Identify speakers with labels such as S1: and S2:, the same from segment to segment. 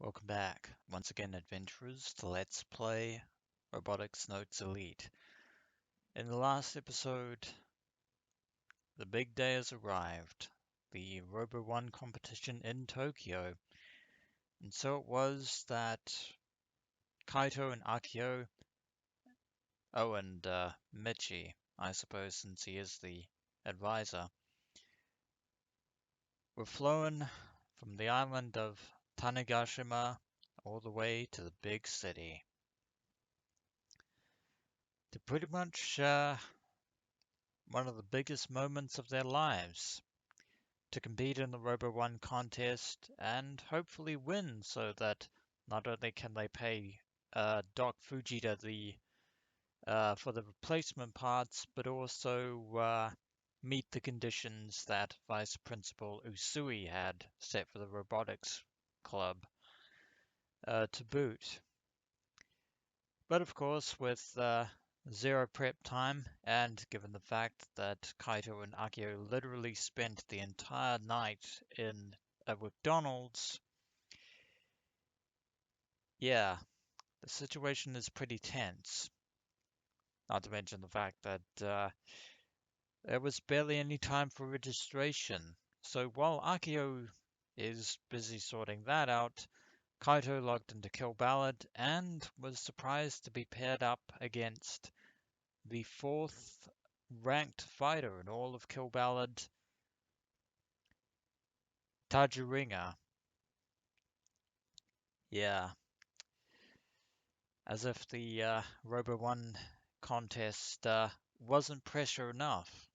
S1: Welcome back, once again, adventurers, to Let's Play Robotics Notes Elite. In the last episode, the big day has arrived, the ROBO-ONE competition in Tokyo. And so it was that Kaito and Akiho, and Michi, I suppose, since he is the advisor, were flown from the island of Tanegashima all the way to the big city to pretty much one of the biggest moments of their lives, to compete in the ROBO-ONE contest and hopefully win, so that not only can they pay Doc Fujita for the replacement parts, but also meet the conditions that Vice Principal Usui had set for the robotics club to boot. But of course, with zero prep time, and given the fact that Kaito and Akio literally spent the entire night in a McDonald's, yeah, the situation is pretty tense. Not to mention the fact that there was barely any time for registration. So while Akio is busy sorting that out, Kaito logged into Kill-Ballad and was surprised to be paired up against the fourth ranked fighter in all of Kill-Ballad, Tagiringer. Yeah, as if the ROBO-ONE contest wasn't pressure enough.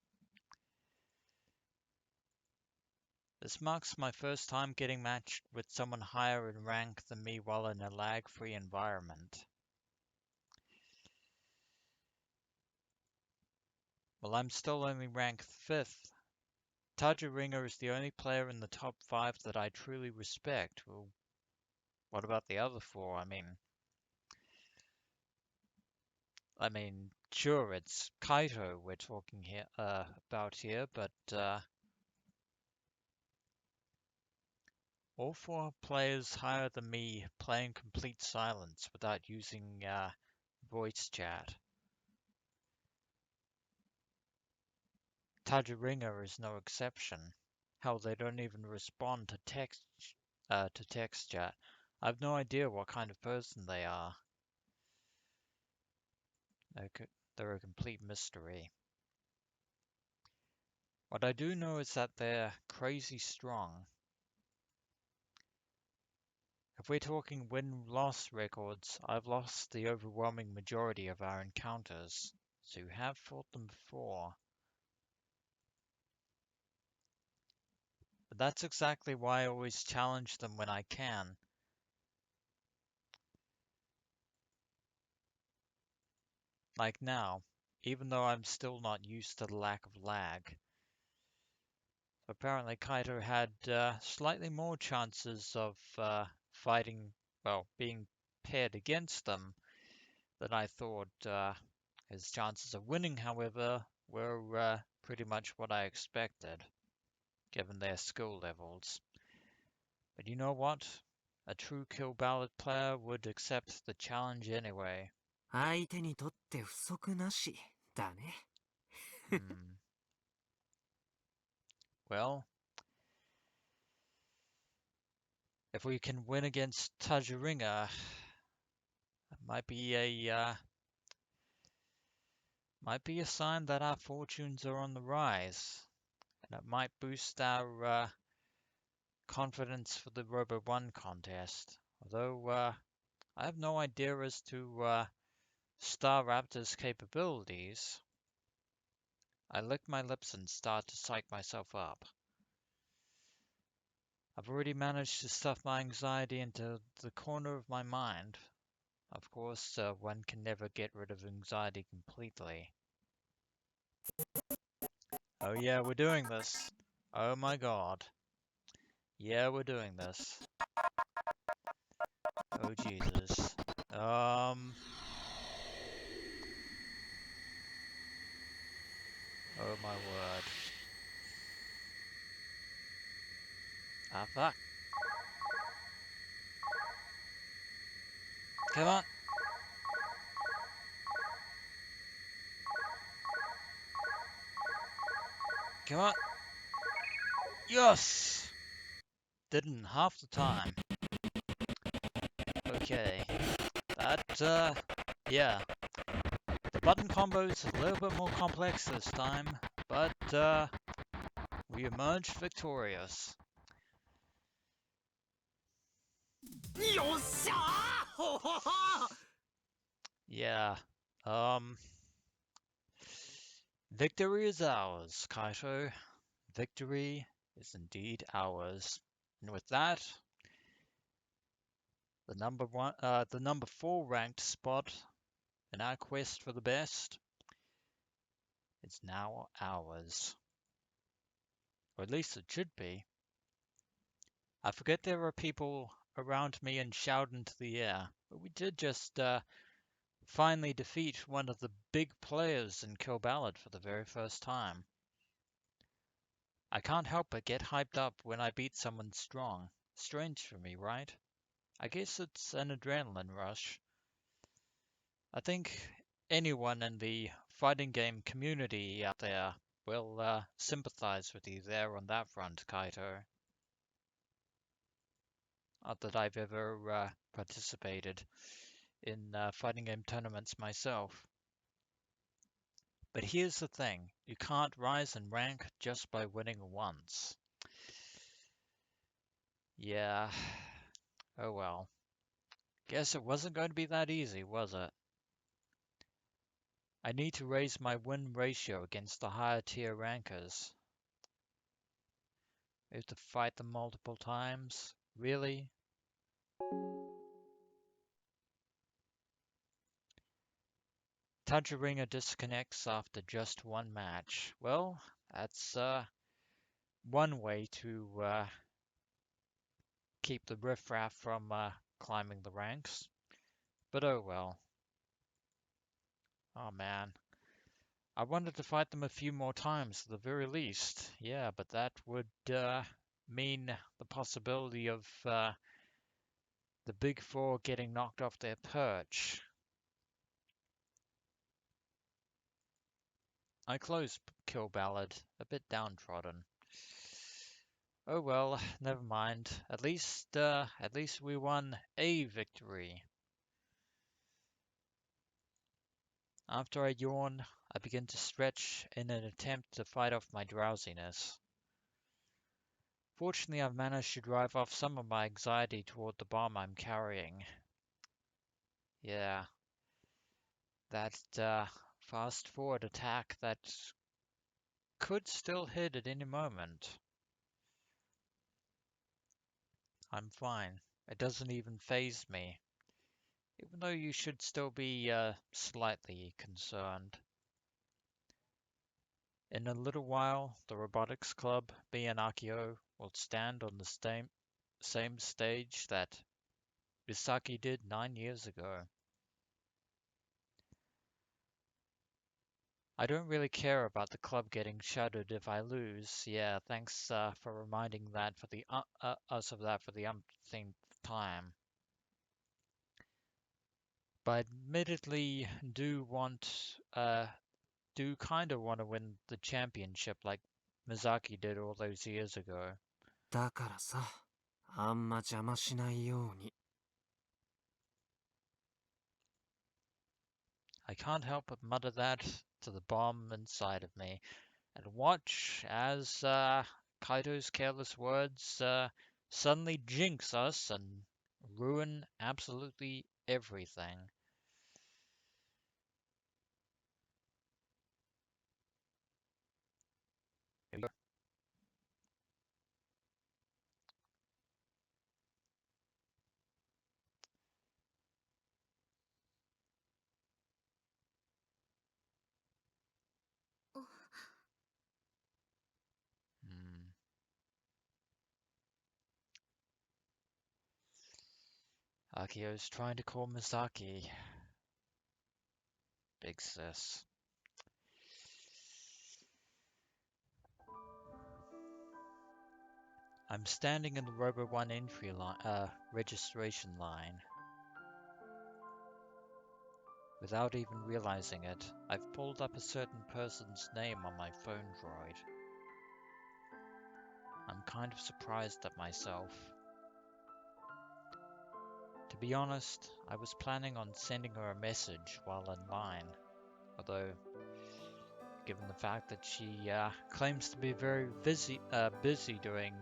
S1: This marks my first time getting matched with someone higher in rank than me while in a lag-free environment. While I'm still only ranked 5th, Tagiringer is the only player in the top 5 that I truly respect. Well, what about the other 4? Sure, it's Kaito we're talking here about here, but all 4 players higher than me play in complete silence without using voice chat. Tagiringer is no exception. Hell, they don't even respond to text chat. I've no idea what kind of person they are. They're a complete mystery. What I do know is that they're crazy strong. If we're talking win-loss records, I've lost the overwhelming majority of our encounters, so you have fought them before. But that's exactly why I always challenge them when I can. Like now, even though I'm still not used to the lack of lag. Apparently Kaito had slightly more chances of being paired against them than I thought. His chances of winning, however, were pretty much what I expected, given their skill levels. But you know what? A true Kill-Ballad player would accept the challenge anyway.
S2: 相手にとって不足なしだね。
S1: Hmm. Well, if we can win against Tagiringer, it might be a sign that our fortunes are on the rise, and it might boost our confidence for the ROBO-ONE contest. Although I have no idea as to Star Raptor's capabilities. I lick my lips and start to psych myself up. I've already managed to stuff my anxiety into the corner of my mind. Of course, one can never get rid of anxiety completely. Oh yeah, we're doing this. Oh my god. Yeah, we're doing this. Oh Jesus. Oh my word. Ah fuck. Come on. Come on. Yes! Didn't half the time. Okay. Yeah. The button combo's a little bit more complex this time, but, we emerged victorious.
S2: よっしゃーほほほ
S1: Yeah. Um, Victory is ours, Kaito. Victory is indeed ours. And with that, the number 4 ranked spot in our quest for the best is now ours. Or at least it should be. I forget there are people around me and shout into the air, but we did just finally defeat one of the big players in Kill-Ballad for the very first time. I can't help but get hyped up when I beat someone strong. Strange for me, right? I guess it's an adrenaline rush. I think anyone in the fighting game community out there will sympathize with you there on that front, Kaito. Not that I've ever participated in fighting game tournaments myself. But here's the thing, you can't rise in rank just by winning once. Yeah, oh well. Guess it wasn't going to be that easy, was it? I need to raise my win ratio against the higher tier rankers. I have to fight them multiple times? Really? Tagiringer disconnects after just one match. Well, that's one way to keep the riffraff from climbing the ranks. But oh well. Oh man. I wanted to fight them a few more times at the very least. Yeah, but that would mean the possibility of the big four getting knocked off their perch. I closed Kill-Ballad, a bit downtrodden. Oh well, never mind. At least we won a victory. After I yawn, I begin to stretch in an attempt to fight off my drowsiness. Fortunately, I've managed to drive off some of my anxiety toward the bomb I'm carrying. Yeah, that fast forward attack that could still hit at any moment. I'm fine. It doesn't even faze me, even though you should still be slightly concerned. In a little while, the Robotics Club, me and Akiho, will stand on the same stage that Misaki did 9 years ago. I don't really care about the club getting shuttered if I lose. Yeah, thanks for reminding us of that for the umpteenth time. But admittedly, do kind of want to win the championship like Misaki did all those years ago.
S2: だからさ、あんま邪魔しないように。
S1: I can't help but mutter that to the bomb inside of me, and watch as Kaito's careless words suddenly jinx us and ruin absolutely everything. Hmm. Akiho's trying to call Misaki. Big sis. I'm standing in the ROBO-ONE entry registration line. Without even realizing it, I've pulled up a certain person's name on my phone droid. I'm kind of surprised at myself. To be honest, I was planning on sending her a message while in line, although, given the fact that she claims to be very busy doing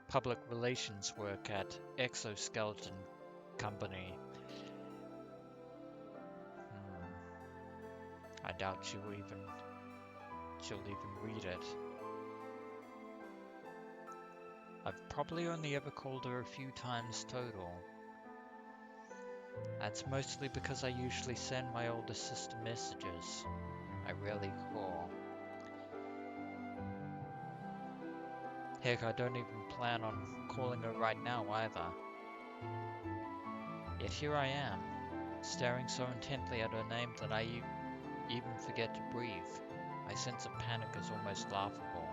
S1: public relations work at Exoskeleton Company, I doubt she'll even read it. I've probably only ever called her a few times total. That's mostly because I usually send my older sister messages. I rarely call. Heck, I don't even plan on calling her right now either. Yet here I am, staring so intently at her name that I even forget to breathe. My sense of panic is almost laughable.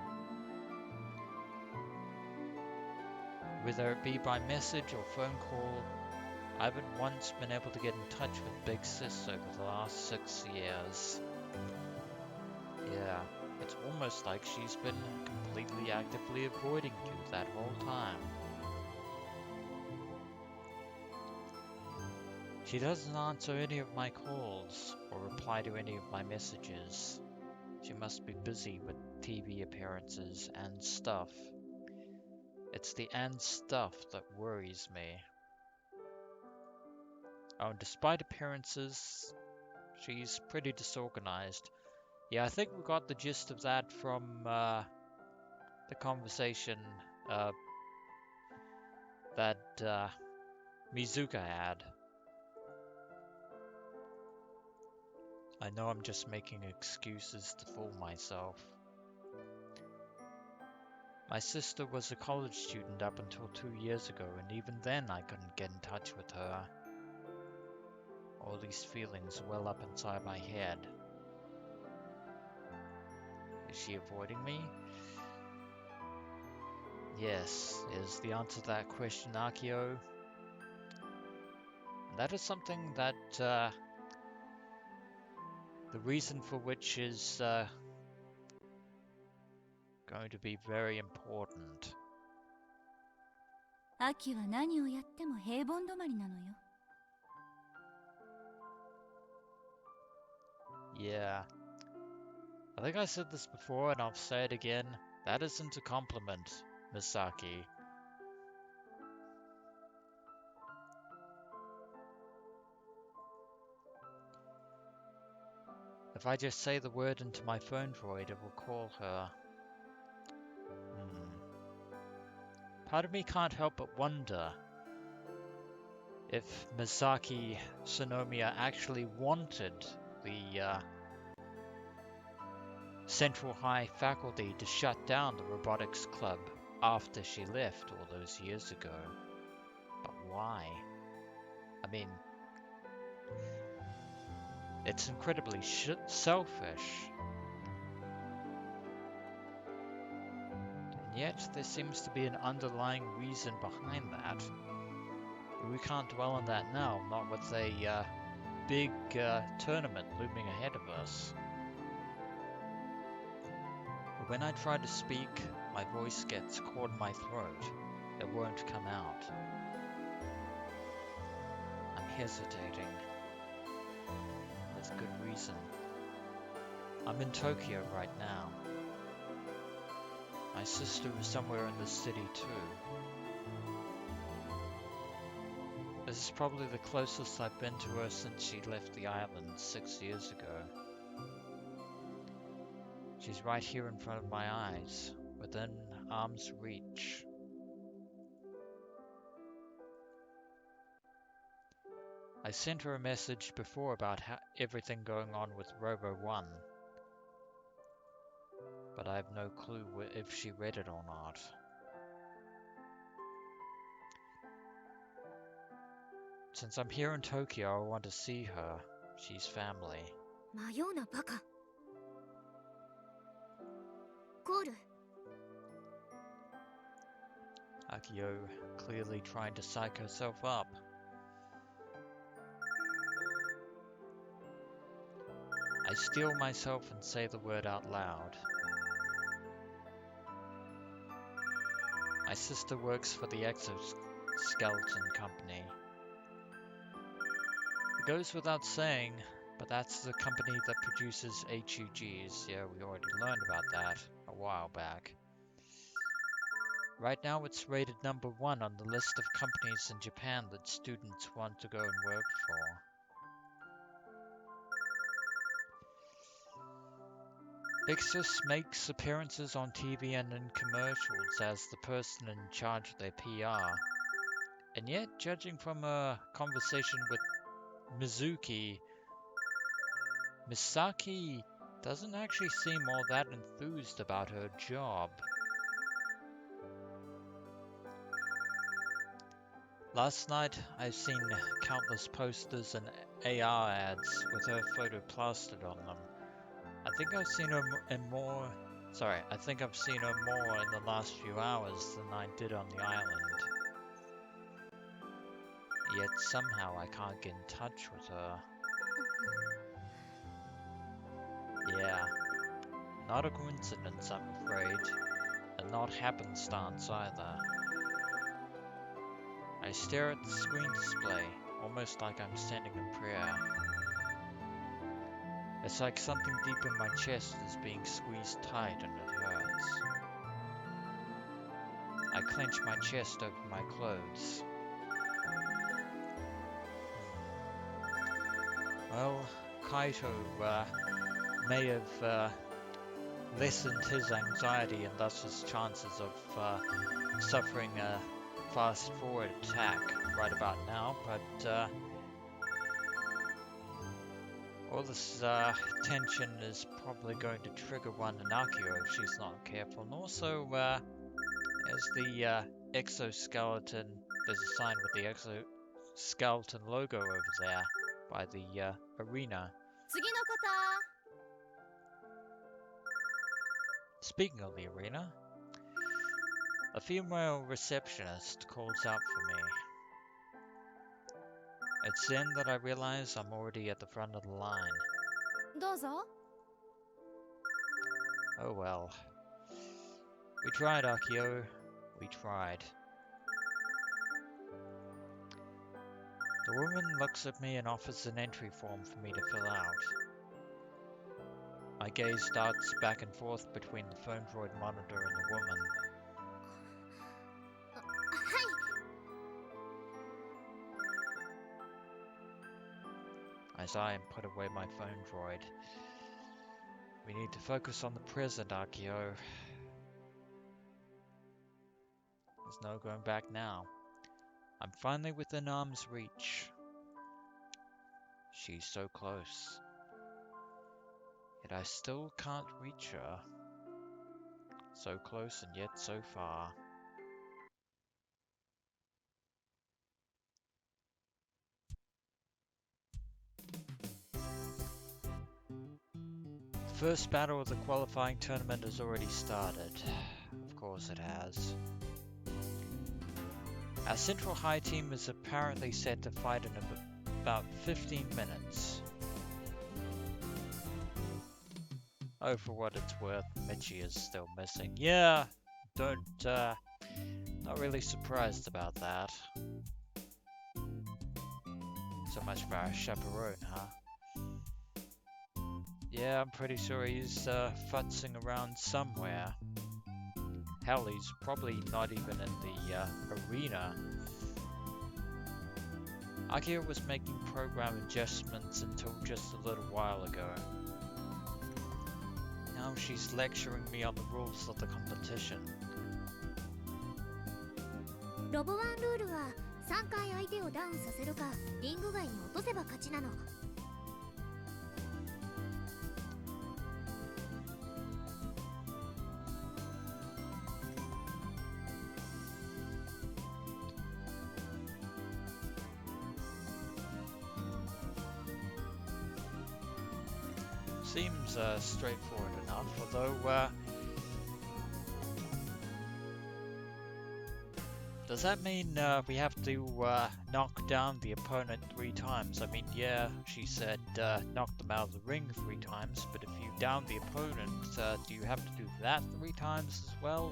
S1: Whether it be by message or phone call, I haven't once been able to get in touch with Big Sis over the last 6 years. Yeah, it's almost like she's been completely actively avoiding you that whole time. She doesn't answer any of my calls or reply to any of my messages. She must be busy with TV appearances and stuff. It's the "and stuff" that worries me. Oh, and despite appearances, she's pretty disorganized. Yeah, I think we got the gist of that from the conversation that Mizuka had. I know I'm just making excuses to fool myself. My sister was a college student up until 2 years ago, and even then I couldn't get in touch with her. All these feelings well up inside my head. Is she avoiding me? Yes, is the answer to that question, Akiho. And that is something that the reason for which is going to be very important.
S3: 秋は何をやっても平凡止まりなのよ。
S1: Yeah, I think I said this before and I'll say it again. That isn't a compliment, Misaki. If I just say the word into my phone droid, it will call her. Part of me can't help but wonder if Misaki Sonomiya actually wanted the Central High faculty to shut down the Robotics Club after she left all those years ago. But why? I mean, it's incredibly selfish. And yet, there seems to be an underlying reason behind that. We can't dwell on that now, not with a big tournament looming ahead of us. But when I try to speak, my voice gets caught in my throat. It won't come out. I'm hesitating. With good reason. I'm in Tokyo right now. My sister is somewhere in the city too. This is probably the closest I've been to her since she left the island 6 years ago. She's right here in front of my eyes, within arm's reach. I sent her a message before about everything going on with ROBO-ONE, but I have no clue if she read it or not. Since I'm here in Tokyo, I want to see her. She's family.
S3: 迷うなバカ。コール。
S1: Akiho clearly trying to psych herself up. I steel myself and say the word out loud. My sister works for the exoskeleton company. It goes without saying, but that's the company that produces HUGs. Yeah, we already learned about that a while back. Right now it's rated #1 on the list of companies in Japan that students want to go and work for. Bixus makes appearances on TV and in commercials as the person in charge of their PR. And yet, judging from a conversation with Misaki doesn't actually seem all that enthused about her job. Last night, I've seen countless posters and AR ads with her photo plastered on them. I think I've seen her more in the last few hours than I did on the island. Yet somehow I can't get in touch with her. Yeah, not a coincidence, I'm afraid, and not happenstance either. I stare at the screen display, almost like I'm standing in prayer. It's like something deep in my chest is being squeezed tight and it hurts. I clench my chest over my clothes. Well, Kaito may have lessened his anxiety and thus his chances of suffering a fast-forward attack right about now, but all this tension is probably going to trigger one in Akiho if she's not careful. And also, as the exoskeleton, there's a sign with the exoskeleton logo over there by the arena. Speaking of the arena, a female receptionist calls out for me. It's then that I realize I'm already at the front of the line. Oh well. We tried, Akiho. We tried. The woman looks at me and offers an entry form for me to fill out. My gaze darts back and forth between the phone droid monitor and the woman. I sigh and put away my phone droid. We need to focus on the present, Akiho. There's no going back now. I'm finally within arm's reach. She's so close. Yet I still can't reach her. So close and yet so far. The first battle of the qualifying tournament has already started. Of course it has. Our Central High team is apparently set to fight in about 15 minutes. Oh, for what it's worth, Michi is still missing. Yeah, not really surprised about that. So much for our chaperone, huh? Yeah, I'm pretty sure he's futzing around somewhere. Hell, he's probably not even in the arena. Akiho was making program adjustments until just a little while ago. Now she's lecturing me on the rules of the competition.
S3: ROBO-ONE ルールは3回相手をダウンさせるかリング外に落とせば勝ちなの。
S1: Seems straightforward enough, although Does that mean we have to knock down the opponent 3 times? I mean, yeah, she said knock them out of the ring 3 times, but if you down the opponent, do you have to do that 3 times as well,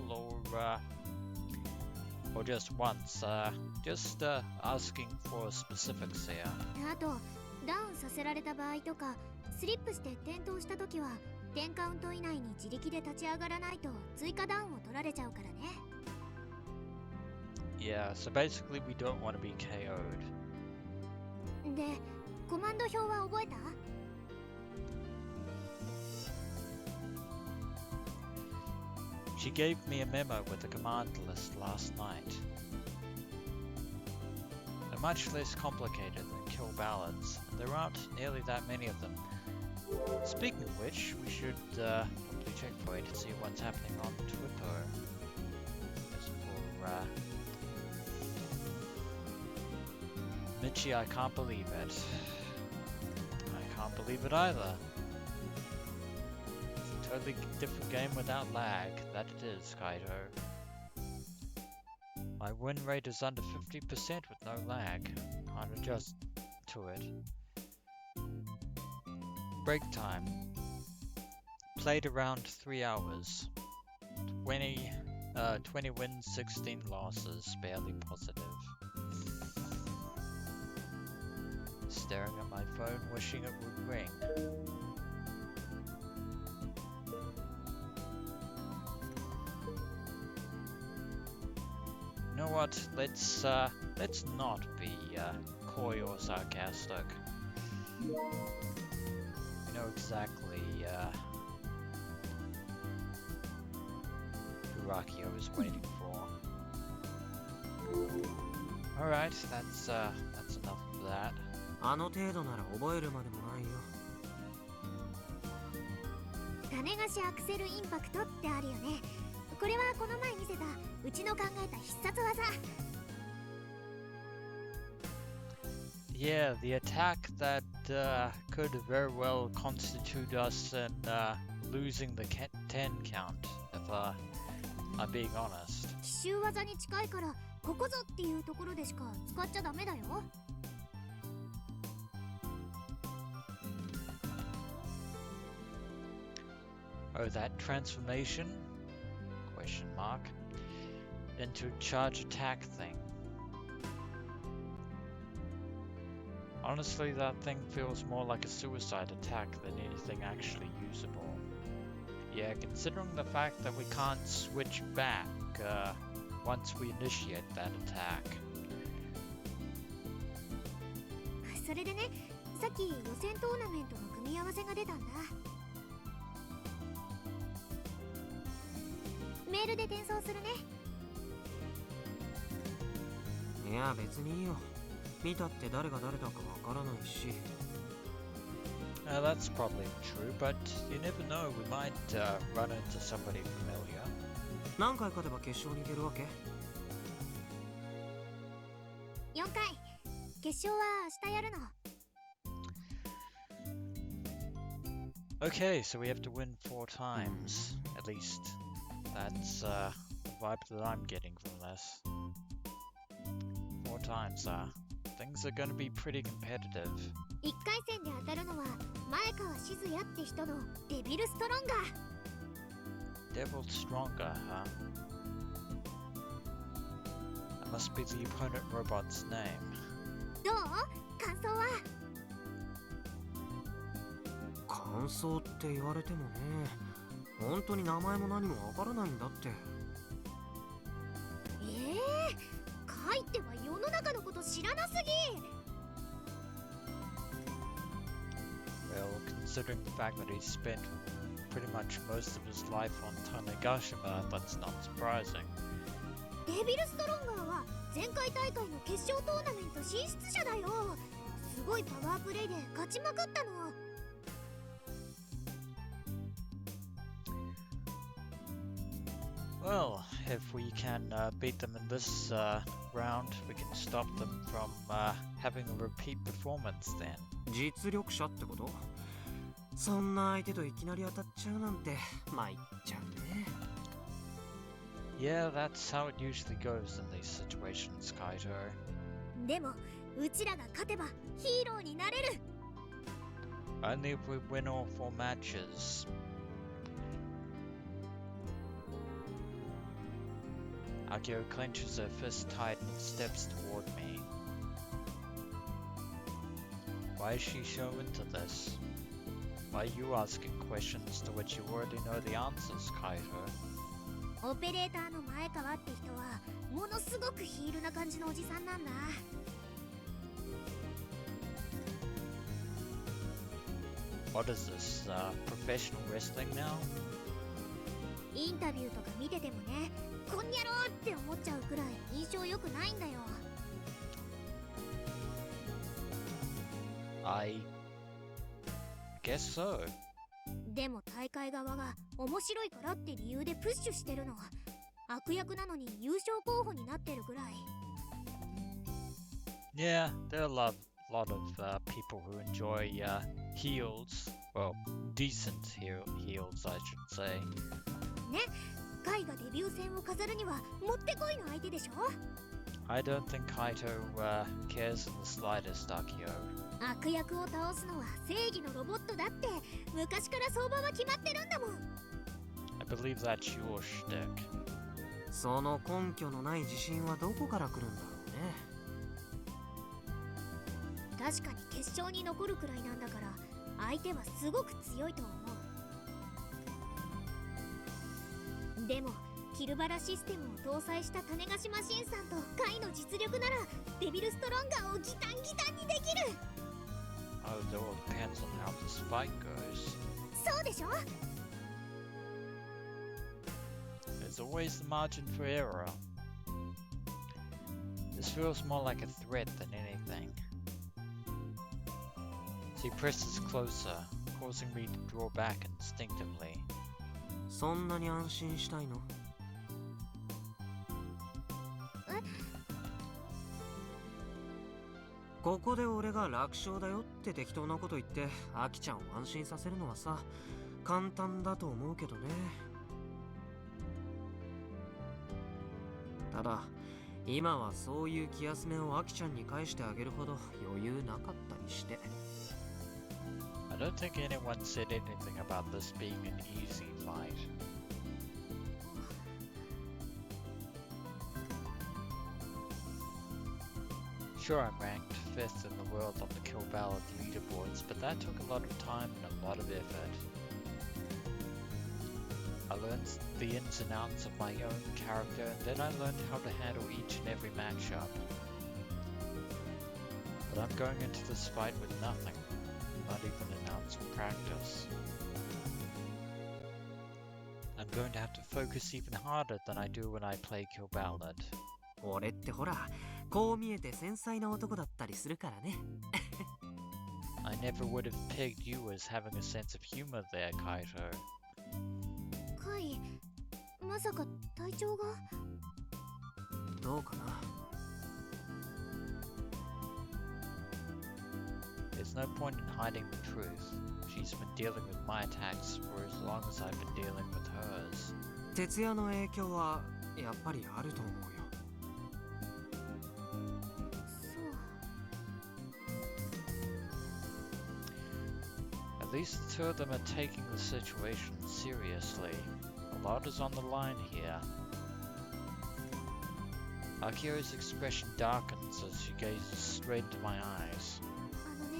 S1: or just once? Just asking for specifics here.
S3: あとダウンさせられた場合とかスリップして転倒した時は10カウント以内に自力で立ち上がらないと追加ダウンを取られちゃうからね。
S1: Yeah, so basically we don't want to be KO'd.
S3: でコマンド表は覚えた？
S1: She gave me a memo with a command list last night. They're much less complicated than Kill-Ballads, and there aren't nearly that many of them. Speaking of which, we should probably check for it to see what's happening on Twitter. As for Michi, I can't believe it. I can't believe it either. It's a totally different game without lag. That it is, Kaito. My win rate is under 50% with no lag. Can't adjust to it. Break time. Played around 3 hours. 20 wins, 16 losses. Barely positive. Staring at my phone, wishing it would ring. You know what? Let's not be coy or sarcastic. We know exactly who Akiho is waiting for. Alright, that's enough of that.
S2: あの程度なら覚えるまでもないよ。
S3: 種菓子アクセルインパクトってあるよね。これはこの前見せたうちの考えた必殺技。
S1: Yeah, the attack that could very well constitute us in losing the 10 count, if I'm being honest.
S3: 奇襲技に近いからここぞっていうところでしか使っちゃダメだよ。
S1: Oh, that transformation? Question mark. Into charge attack thing. Honestly, that thing feels more like a suicide attack than anything actually usable. Yeah, considering the fact that we can't switch back once we initiate that attack.
S3: それでね、さっき予選トーナメントの組み合わせが出たんだ。 メールで転送するね。
S2: いや別にいいよ。見たって誰が誰だかわからないし。
S1: That's probably true, but you never know, we might run into somebody familiar.
S2: 何回勝てば決勝に行けるわけ？
S3: 4回。決勝は明日やるの。
S1: Okay, so we have to win 4 times, at least. That's the vibe that I'm getting from this. 4 times, things are gonna be pretty competitive.
S3: 1回戦で当たるのは前川静也って人のデビルストロンガー。
S1: Devil Stronger, huh? That must be the opponent robot's name.
S3: どう？感想は？
S2: 感想って言われてもね。本当に名前も何もわからないんだって。
S3: カイっては世の中のこと知らなすぎ。
S1: Well, considering the fact that he's spent pretty much most of his life on Tanegashima, that's not surprising.
S3: デビルストロンガーは前回大会の決勝トーナメント進出者だよ。すごいパワープレイで勝ちまくったの。
S1: Well, if we can beat them in this round, we can stop them from having a repeat performance then.
S2: 実力者ってこと？そんな相手といきなり当たっちゃうなんて参っちゃうね。
S1: Yeah, that's how it usually goes in these situations, Kaito.
S3: でもうちらが勝てばヒーローになれる。
S1: Only if we win all 4 matches. Akiho clenches her fist tight and steps toward me. Why is she so into this? Why are you asking questions to which you already know the answers, Kaito?
S3: オペレーターの前川って人はものすごくヒールな感じのおじさんなんだ。
S1: What is this, professional wrestling now?
S3: インタビューとか見ててもね、こんにゃろーって思っちゃうくらい印象良くないんだよ。
S1: I guess so.
S3: でも大会側が面白いからって理由でプッシュしてるの。悪役なのに優勝候補になってるぐらい。
S1: Yeah, there are lot of people who enjoy heels. Well, decent heels, I should say.
S3: ね、カイがデビュー戦を飾るにはもってこいの相手でしょ。
S1: I don't think Kaito cares in the slightest, Akiho.
S3: 悪役を倒すのは正義のロボットだって昔から相場は決まってるんだもん。
S1: I believe that's your shtick.
S2: その根拠のない自信はどこから来るんだろうね。
S3: 確かに決勝に残るくらいなんだから相手はすごく強いと思う。でもキルバラシステムを搭載した種子島シンさんとカイの実力ならデビルストロンガーをギタンギタンにできる。
S1: Oh, it all depends on how this fight goes.
S3: そうでしょ。
S1: There's always the margin for error. This feels more like a threat than anything. She presses closer, causing me to draw back instinctively.
S2: そんなに安心したいの？ここで俺が楽勝だよって適当なこと言ってアキちゃんを安心させるのはさ、簡単だと思うけどね。ただ今はそういう気休めをアキちゃんに返してあげるほど余裕なかったりして。
S1: I don't think anyone said anything about this being an easy fight. Sure, I'm ranked 5th in the world on the Kill-Ballad leaderboards, but that took a lot of time and a lot of effort. I learned the ins and outs of my own character, and then I learned how to handle each and every matchup. But I'm going into this fight with nothing, not even an ounce of practice. I'm going to have to focus even harder than I do when I play Kill-Ballad.
S2: 俺ってほら、こう見えて繊細な男だったりするからね。
S1: I never would have pegged you as having a sense of humor there, Kaito.
S3: カイ、まさか体調が？
S2: どうかな。
S1: There's no point in hiding the truth. She's been dealing with my attacks for as long as I've been dealing with hers.
S2: 徹夜の影響はやっぱりあると思うよ。
S1: At least the two of them are taking the situation seriously. A lot is on the line here. Akiho's expression darkens as she gazes straight into my eyes.
S3: あのね、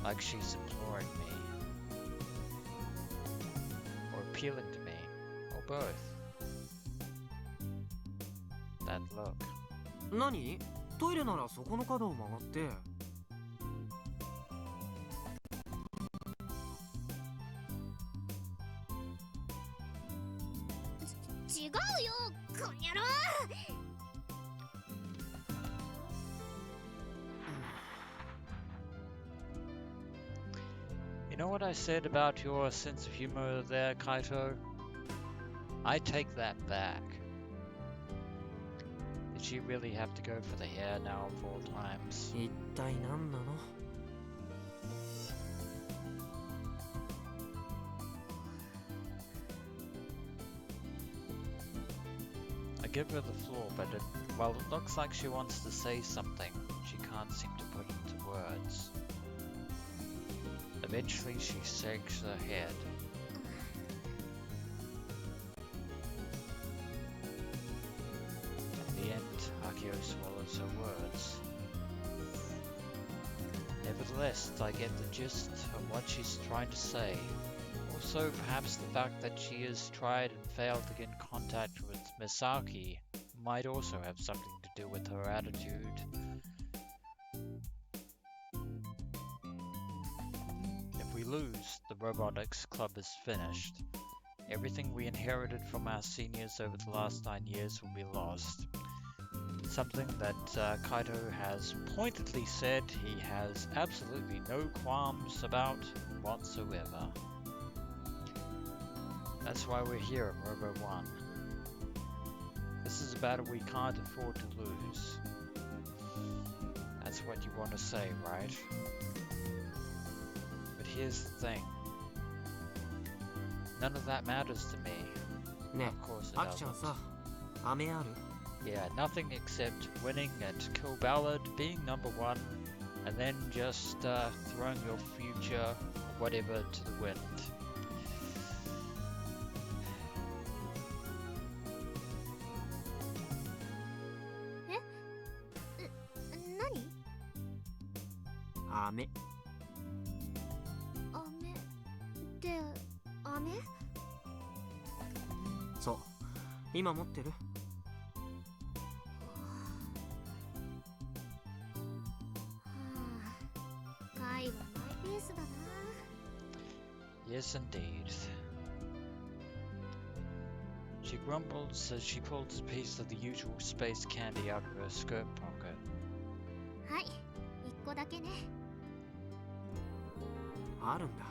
S1: Like she's imploring me. Or appealing to me. Or both. That look.
S2: 何？トイレならそこの角を曲がって。
S3: 違うよ、こんにゃろ。
S1: You know what I said about your sense of humor there, Kaito? I take that back. Did she really have to go for the hair now of all times?
S2: 一体何なの？
S1: I give her the floor, but while it looks like she wants to say something, she can't seem to put it into words. Eventually, she shakes her head. In the end, Akiho swallows her words. Nevertheless, I get the gist of what she's trying to say. Also, perhaps the fact that she has tried and failed to get in contact with Misaki might also have something to do with her attitude. If we lose, the Robotics Club is finished. Everything we inherited from our seniors over the last 9 years will be lost. Something that Kaito has pointedly said he has absolutely no qualms about whatsoever. That's why we're here at ROBO-ONE. This is a battle we can't afford to lose. That's what you want to say, right? But here's the thing. None of that matters to me.
S2: ね
S1: Of course
S2: え、
S1: it
S2: アキちゃん
S1: doesn't.
S2: さ、飴ある？
S1: Yeah, nothing except winning at Kill-Ballad, being number 1, and then just throwing your future or whatever to the wind.
S3: Nani?
S2: 飴。
S3: 飴って飴？
S2: そう。今持ってる？
S3: カイはマイペースだな。
S1: Yes, indeed. She grumbles as she pulls a piece of the usual space candy out of her skirt pocket.
S3: はい、1個だけね。
S2: あるんだ。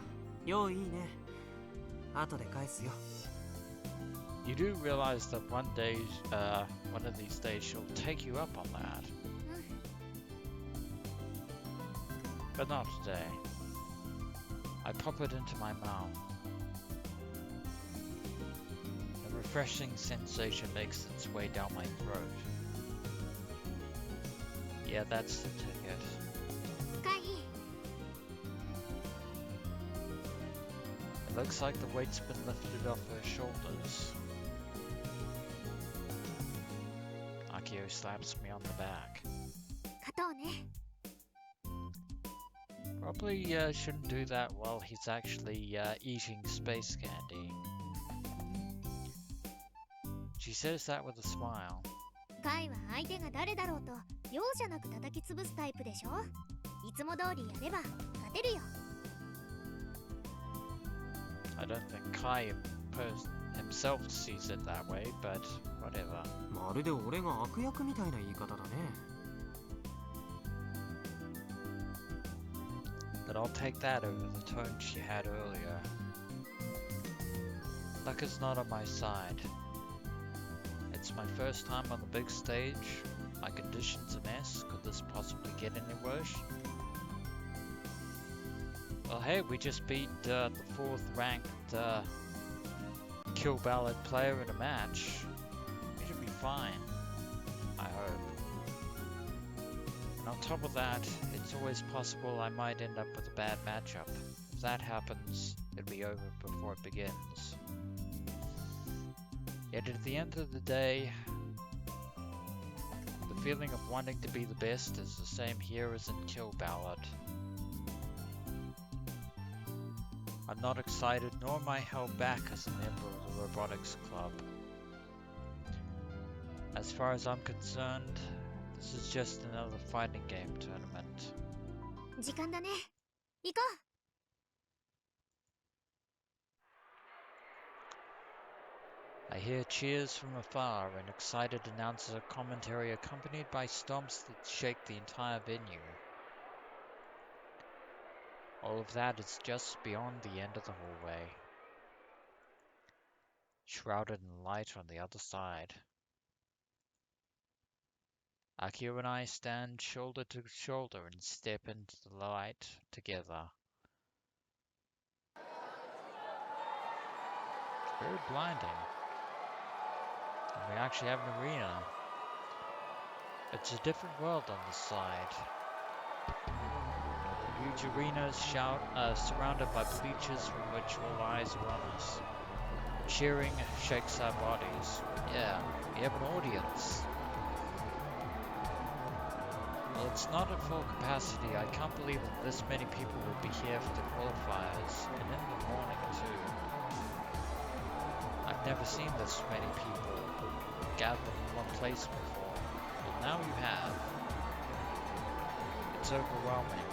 S2: よいいね。後で返すよ。
S1: You do realize that one of these days she'll take you up on that. But not today. I pop it into my mouth. A refreshing sensation makes its way down my throat. Yeah, that's the ticket.
S3: カイ、
S1: It looks like the weight's been lifted off her shoulders. Akiho slaps me on the back.
S3: 勝とうね。
S1: Probably shouldn't do that while he's actually eating space candy. She says that with a smile.
S3: カイは相手が誰だろうと容赦なく叩き潰すタイプでしょ。いつも通りやれば勝てるよ。
S1: I don't think Kai himself sees it that way, but whatever.
S2: まるで俺が悪役みたいな言い方だね。
S1: But I'll take that over the tone she had earlier. Luck is not on my side. It's my first time on the big stage. My condition's a mess. Could this possibly get any worse? Well, hey, we just beat the 4th ranked Kill-Ballad player in a match. We should be fine, I hope. And on top of that, it's always possible I might end up with a bad matchup. If that happens, it'll be over before it begins. Yet at the end of the day, the feeling of wanting to be the best is the same here as in Kill-Ballad. I'm not excited nor am I held back as a member of the Robotics Club. As far as I'm concerned, this is just another fighting game tournament.
S3: 時間だね。行こう。
S1: I hear cheers from afar and excited announcer commentary accompanied by stomps that shake the entire venue. All of that is just beyond the end of the hallway, shrouded in light on the other side. Akiho and I stand shoulder to shoulder and step into the light together. Very blinding. We actually have an arena. It's a different world on this side. Huge arenas surrounded by bleachers from which all eyes are on us. Cheering shakes our bodies. Yeah, we have an audience. Well, it's not at full capacity. I can't believe that this many people will be here for the qualifiers, and in the morning too. I've never seen this many people gathered in one place before, but now you have. It's overwhelming.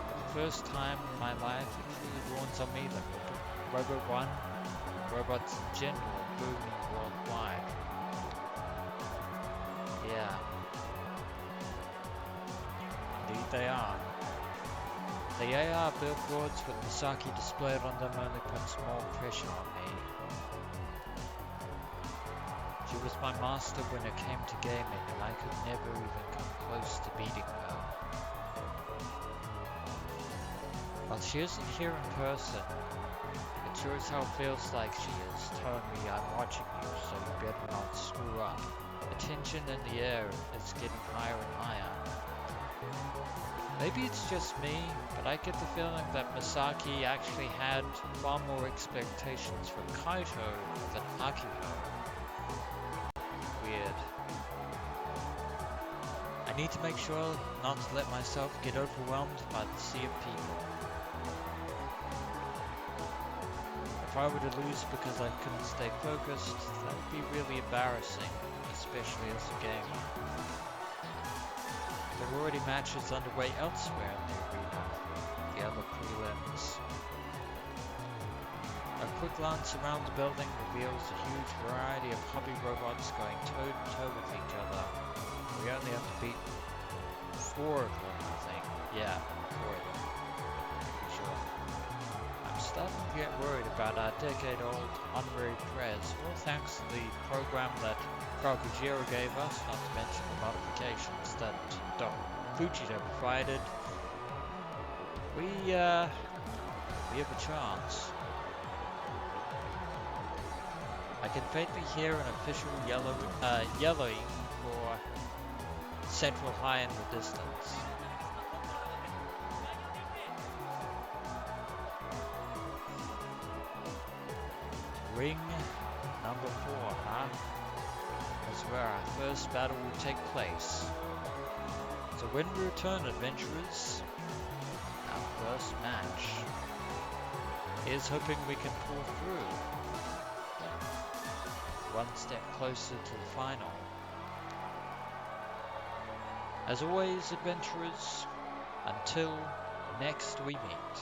S1: For the first time in my life, it truly dawns on me that ROBO-ONE, robots in general, are booming worldwide. Yeah. Indeed they are. The AR billboards with Misaki displayed on them only puts more pressure on me. She was my master when it came to gaming, and I could never even come close to beating her. While she isn't here in person, it sure as hell feels like she is, telling me I'm watching you, so you better not screw up. The tension in the air is getting higher and higher. Maybe it's just me, but I get the feeling that Misaki actually had far more expectations from Kaito than Akiho. Weird. I need to make sure not to let myself get overwhelmed by the sea of people. If I were to lose because I couldn't stay focused, that would be really embarrassing, especially as a gamer. There are already matches underway elsewhere in the arena, the other prelims. A quick glance around the building reveals a huge variety of hobby robots going toe-to-toe with each other. We only have to beat 4 of them, I think. Yeah, 4 of them. Pretty sure. I'm starting to get worried about our decade-old honorary prez, all thanks to the program that Tagiringer gave us, not to mention the modifications that Fujita provided. We have a chance. I can faintly hear an official yelling for Central High in the distance. Ring number 4, huh? That's where our first battle will take place. So when we return, adventurers, our first match. Here's hoping we can pull through. One step closer to the final. As always, adventurers, until next we meet.